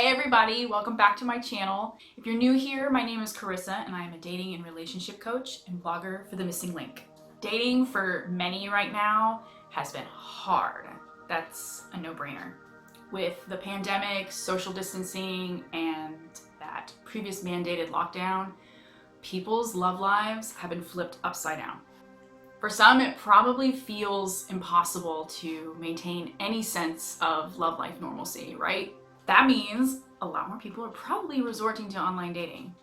Hey everybody, welcome back to my channel. If you're new here, my name is Carissa and I am a dating and relationship coach and blogger for The Missing Link. Dating for many right now has been hard. That's a no-brainer. With the pandemic, social distancing, and that previous mandated lockdown, people's love lives have been flipped upside down. For some, it probably feels impossible to maintain any sense of love life normalcy, right? That means a lot more people are probably resorting to online dating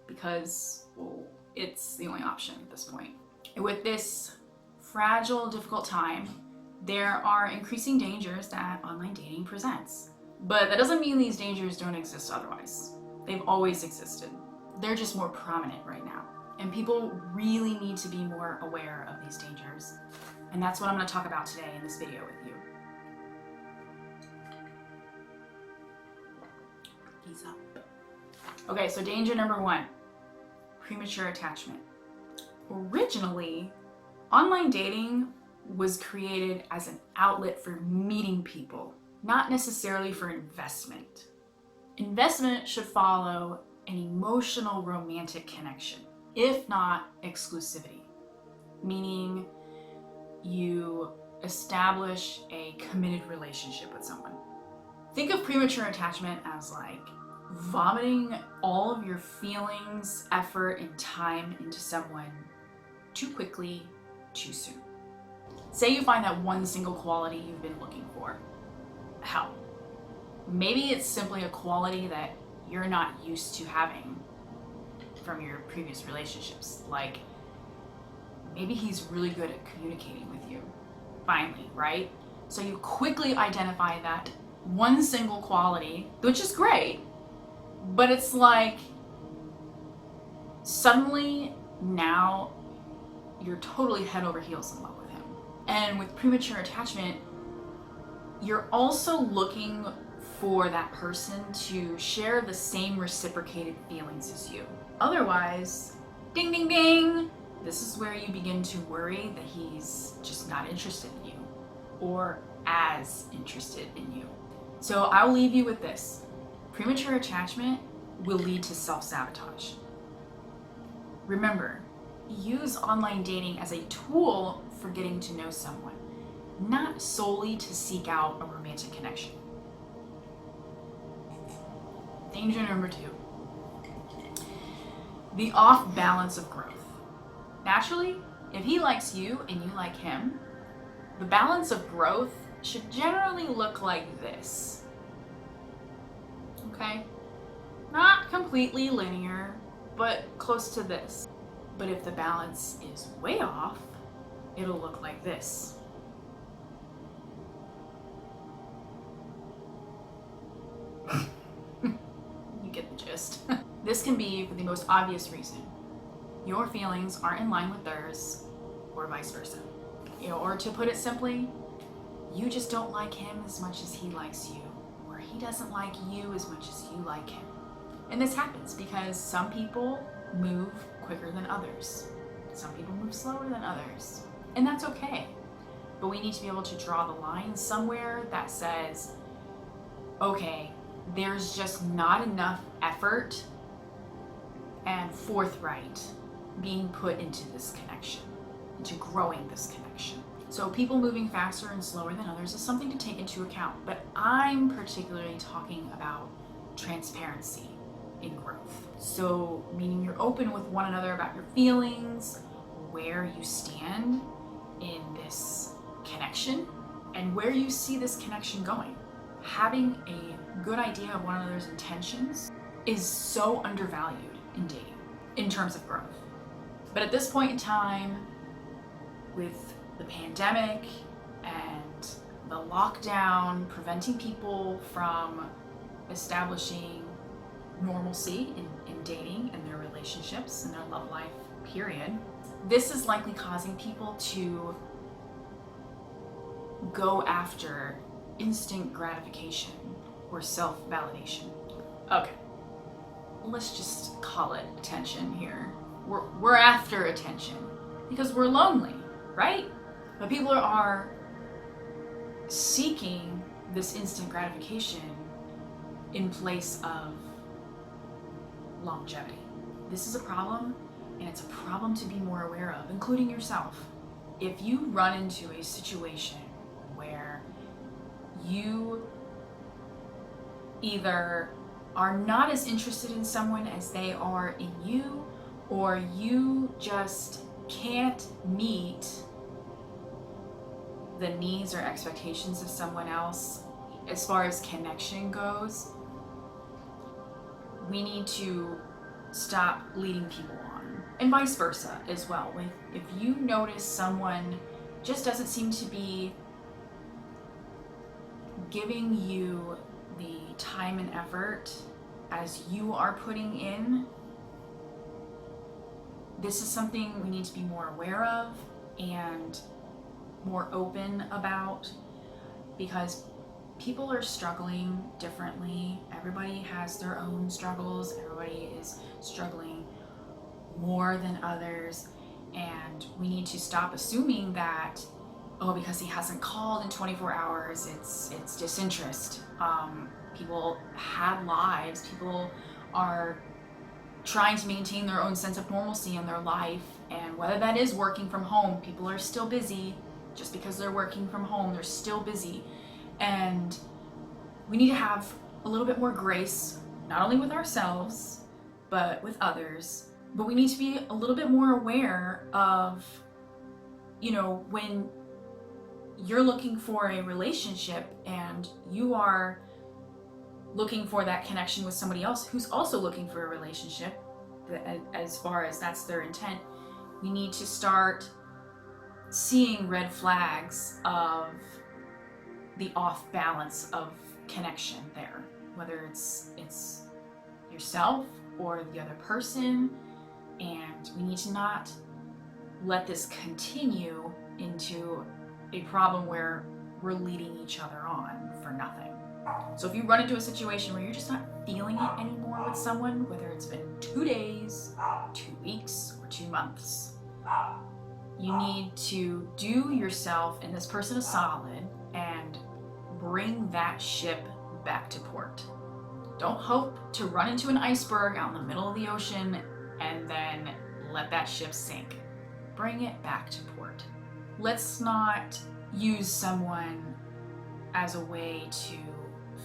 because, well, it's the only option at this point. With this fragile, difficult time, there are increasing dangers that online dating presents. But that doesn't mean these dangers don't exist otherwise. They've always existed. They're just more prominent right now. And people really need to be more aware of these dangers. And that's what I'm going to talk about today in this video with you. Ease up. Okay, so danger number one, premature attachment. Originally, online dating was created as an outlet for meeting people, not necessarily for investment. Investment should follow an emotional romantic connection, if not exclusivity, meaning you establish a committed relationship with someone. Think of premature attachment as like vomiting all of your feelings, effort, and time into someone too quickly, too soon. Say you find that one single quality you've been looking for. Hell, maybe it's simply a quality that you're not used to having from your previous relationships. Like, maybe he's really good at communicating with you. Finally, right? So you quickly identify that one single quality, which is great, but it's like suddenly now you're totally head over heels in love with him. And with premature attachment, you're also looking for that person to share the same reciprocated feelings as you. Otherwise, ding ding ding, this is where you begin to worry that he's just not interested in you or as interested in you. So I'll leave you with this. Premature attachment will lead to self-sabotage. Remember, use online dating as a tool for getting to know someone, not solely to seek out a romantic connection. Danger number two, the off balance of growth. Naturally, if he likes you and you like him, the balance of growth should generally look like this. Okay? Not completely linear, but close to this. But if the balance is way off, it'll look like this. You get the gist. This can be for the most obvious reason. Your feelings aren't in line with theirs, or vice versa. Or to put it simply, you just don't like him as much as he likes you, or he doesn't like you as much as you like him. And this happens because some people move quicker than others. Some people move slower than others. And that's okay. But we need to be able to draw the line somewhere that says, okay, there's just not enough effort and forthright being put into this connection, into growing this connection. So people moving faster and slower than others is something to take into account, but I'm particularly talking about transparency in growth. So meaning you're open with one another about your feelings, where you stand in this connection, and where you see this connection going. Having a good idea of one another's intentions is so undervalued in dating in terms of growth. But at this point in time, with the pandemic and the lockdown preventing people from establishing normalcy in dating and their relationships and their love life, period, this is likely causing people to go after instant gratification or self-validation. Okay, let's just call it attention here. We're after attention because we're lonely, right? But people are seeking this instant gratification in place of longevity. This is a problem, and it's a problem to be more aware of, including yourself. If you run into a situation where you either are not as interested in someone as they are in you, or you just can't meet the needs or expectations of someone else as far as connection goes, we need to stop leading people on. And vice versa as well. If you notice someone just doesn't seem to be giving you the time and effort as you are putting in, this is something we need to be more aware of and more open about, because people are struggling differently. Everybody has their own struggles. Everybody is struggling more than others. And we need to stop assuming that, oh, because he hasn't called in 24 hours, it's disinterest. People have lives. People are trying to maintain their own sense of normalcy in their life. And whether that is working from home, people are still busy. Just because they're working from home, they're still busy. And we need to have a little bit more grace, not only with ourselves, but with others. But we need to be a little bit more aware of, when you're looking for a relationship and you are looking for that connection with somebody else who's also looking for a relationship, as far as that's their intent, we need to start seeing red flags of the off balance of connection there, whether it's yourself or the other person. And we need to not let this continue into a problem where we're leading each other on for nothing. So if you run into a situation where you're just not feeling it anymore with someone, whether it's been 2 days, 2 weeks, or 2 months, you need to do yourself and this person a solid and bring that ship back to port. Don't hope to run into an iceberg out in the middle of the ocean and then let that ship sink. Bring it back to port. Let's not use someone as a way to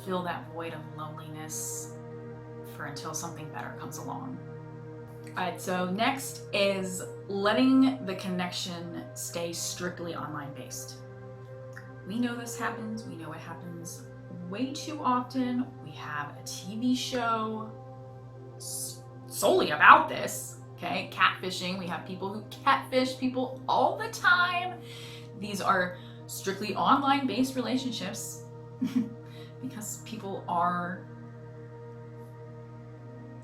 fill that void of loneliness for until something better comes along. Alright, so next is letting the connection stay strictly online based. We know this happens. We know it happens way too often. We have a TV show solely about this, okay? Catfishing. We have people who catfish people all the time. These are strictly online based relationships because people are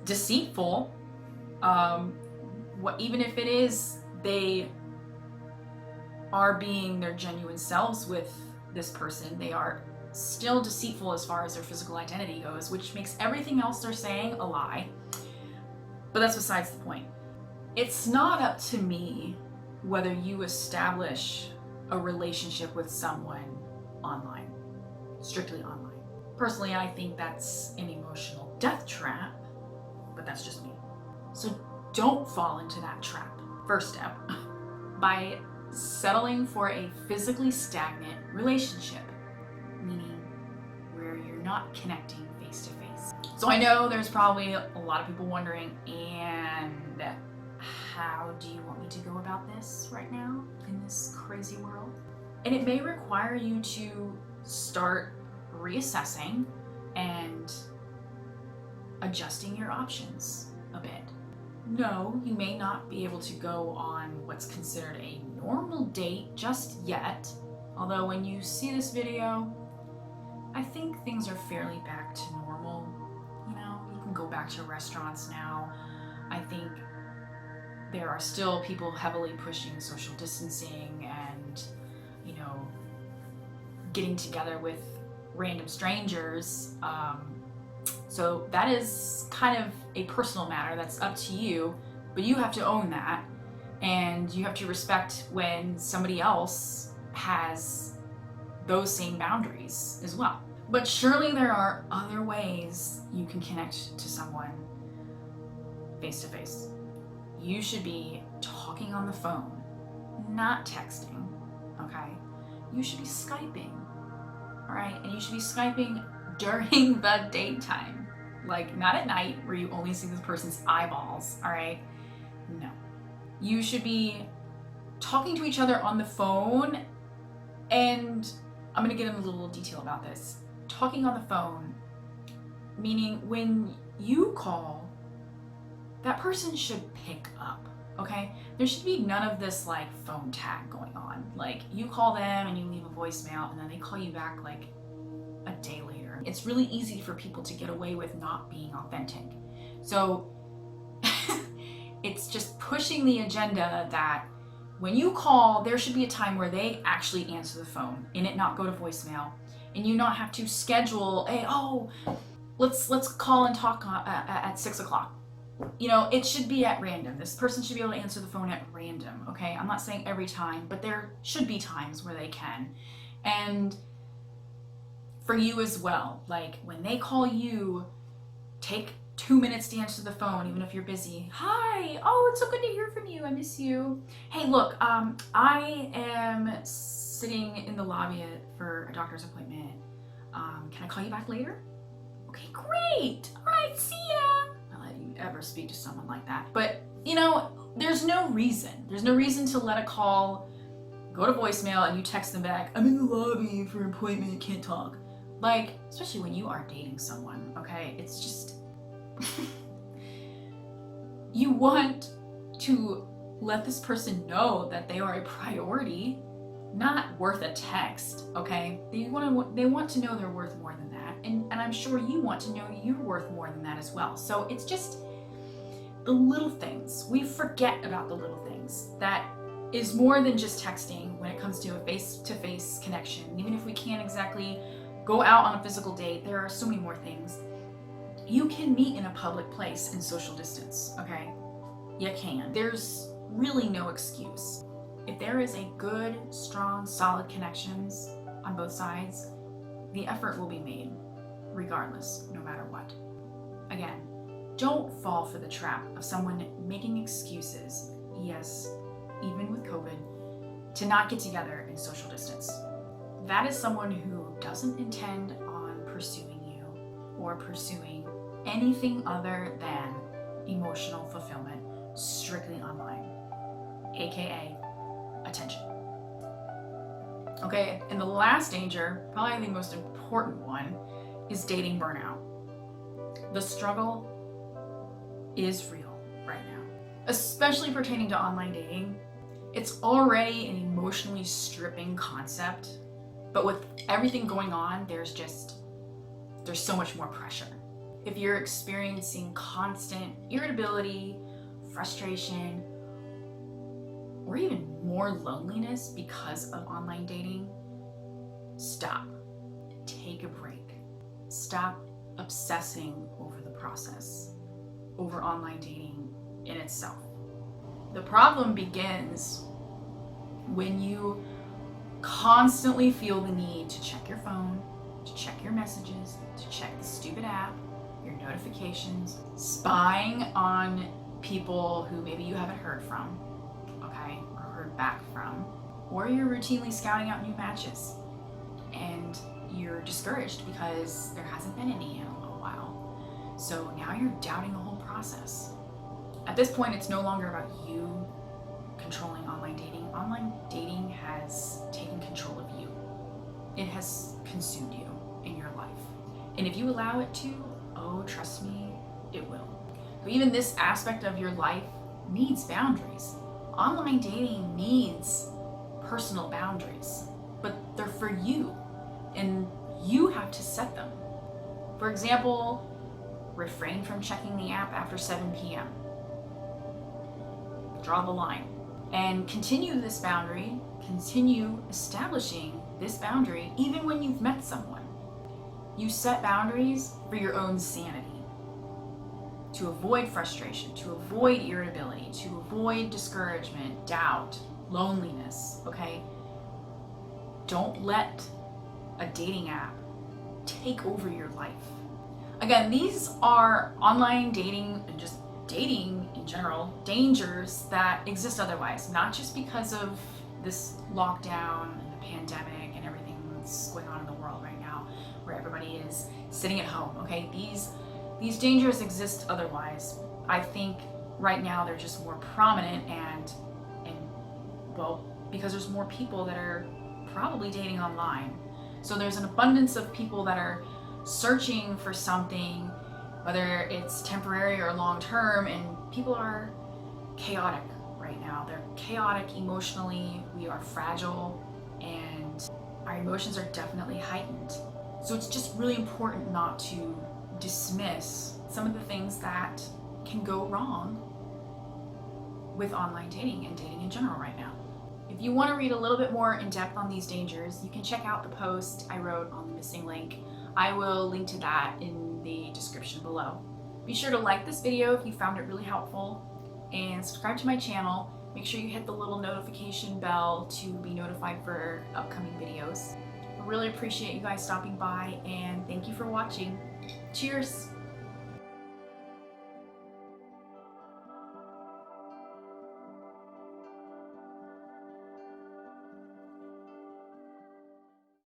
deceitful. Even if it is they are being their genuine selves with this person, they are still deceitful as far as their physical identity goes, which makes everything else they're saying a lie. But that's besides the point. It's not up to me whether you establish a relationship with someone online, strictly online. Personally, I think that's an emotional death trap, but that's just me. So don't fall into that trap. First step, by settling for a physically stagnant relationship, meaning where you're not connecting face to face. So I know there's probably a lot of people wondering, and how do you want me to go about this right now in this crazy world? And it may require you to start reassessing and adjusting your options a bit. No, you may not be able to go on what's considered a normal date just yet, although when you see this video, I think things are fairly back to normal. You can go back to restaurants now. I think there are still people heavily pushing social distancing and, getting together with random strangers. So that is kind of a personal matter. That's up to you, but you have to own that, and you have to respect when somebody else has those same boundaries as well. But surely there are other ways you can connect to someone face to face. You should be talking on the phone, not texting, okay? You should be Skyping, all right? And you should be Skyping during the daytime, like not at night where you only see this person's eyeballs, all right? No. You should be talking to each other on the phone, and I'm gonna get into a little detail about this. Talking on the phone, meaning when you call, that person should pick up, okay? There should be none of this like phone tag going on. Like you call them and you leave a voicemail and then they call you back like a day later. It's really easy for people to get away with not being authentic. So it's just pushing the agenda that when you call, there should be a time where they actually answer the phone and it not go to voicemail, and you not have to schedule let's call and talk at 6 o'clock. You know, it should be at random. This person should be able to answer the phone at random, okay? I'm not saying every time, but there should be times where they can. And for you as well, like when they call you, take 2 minutes to answer the phone, even if you're busy. Hi, oh, it's so good to hear from you. I miss you. Hey, look, I am sitting in the lobby for a doctor's appointment. Can I call you back later? Okay, great. All right, see ya. I'll let you ever speak to someone like that. But, you know, there's no reason. There's no reason to let a call go to voicemail and you text them back, I'm in the lobby for an appointment, can't talk. Like, especially when you are dating someone, okay? It's just, you want to let this person know that they are a priority, not worth a text, okay? They want to know they're worth more than that, and I'm sure you want to know you're worth more than that as well. So it's just the little things. We forget about the little things. That is more than just texting when it comes to a face-to-face connection. Even if we can't exactly go out on a physical date, there are so many more things. You can meet in a public place and social distance, okay? You can. There's really no excuse. If there is a good, strong, solid connections on both sides, the effort will be made, regardless, no matter what. Again, don't fall for the trap of someone making excuses, yes, even with COVID, to not get together in social distance. That is someone who doesn't intend on pursuing you or pursuing anything other than emotional fulfillment strictly online, aka attention. Okay, and the last danger, probably the most important one, is dating burnout. The struggle is real right now, especially pertaining to online dating. It's already an emotionally stripping concept, but with everything going on, there's so much more pressure. If you're experiencing constant irritability, frustration, or even more loneliness because of online dating, stop. Take a break. Stop obsessing over the process, over online dating in itself. The problem begins when you constantly feel the need to check your phone, to check your messages, to check the stupid app, your notifications, spying on people who maybe you haven't heard from, okay, or heard back from, or you're routinely scouting out new matches and you're discouraged because there hasn't been any in a little while. So now you're doubting the whole process. At this point, it's no longer about you controlling online dating. Online dating has taken control of you. It has consumed you in your life. And if you allow it to, oh, trust me, it will. So even this aspect of your life needs boundaries. Online dating needs personal boundaries, but they're for you, and you have to set them. For example, refrain from checking the app after 7 p.m. Draw the line. And continue this boundary, continue establishing this boundary even when you've met someone. You set boundaries for your own sanity, to avoid frustration, to avoid irritability, to avoid discouragement, doubt, loneliness, okay? Don't let a dating app take over your life. Again, these are online dating and just dating in general dangers that exist otherwise, not just because of this lockdown and the pandemic and everything that's going on in the world right now, where everybody is sitting at home. Okay, these dangers exist otherwise. I think right now they're just more prominent, and well, because there's more people that are probably dating online. So there's an abundance of people that are searching for something, whether it's temporary or long term, and people are chaotic right now. They're chaotic emotionally, we are fragile, and our emotions are definitely heightened. So it's just really important not to dismiss some of the things that can go wrong with online dating and dating in general right now. If you want to read a little bit more in depth on these dangers, you can check out the post I wrote on the missing link. I will link to that in the description below. Be sure to like this video if you found it really helpful, and subscribe to my channel. Make sure you hit the little notification bell to be notified for upcoming videos. I really appreciate you guys stopping by, and thank you for watching. Cheers!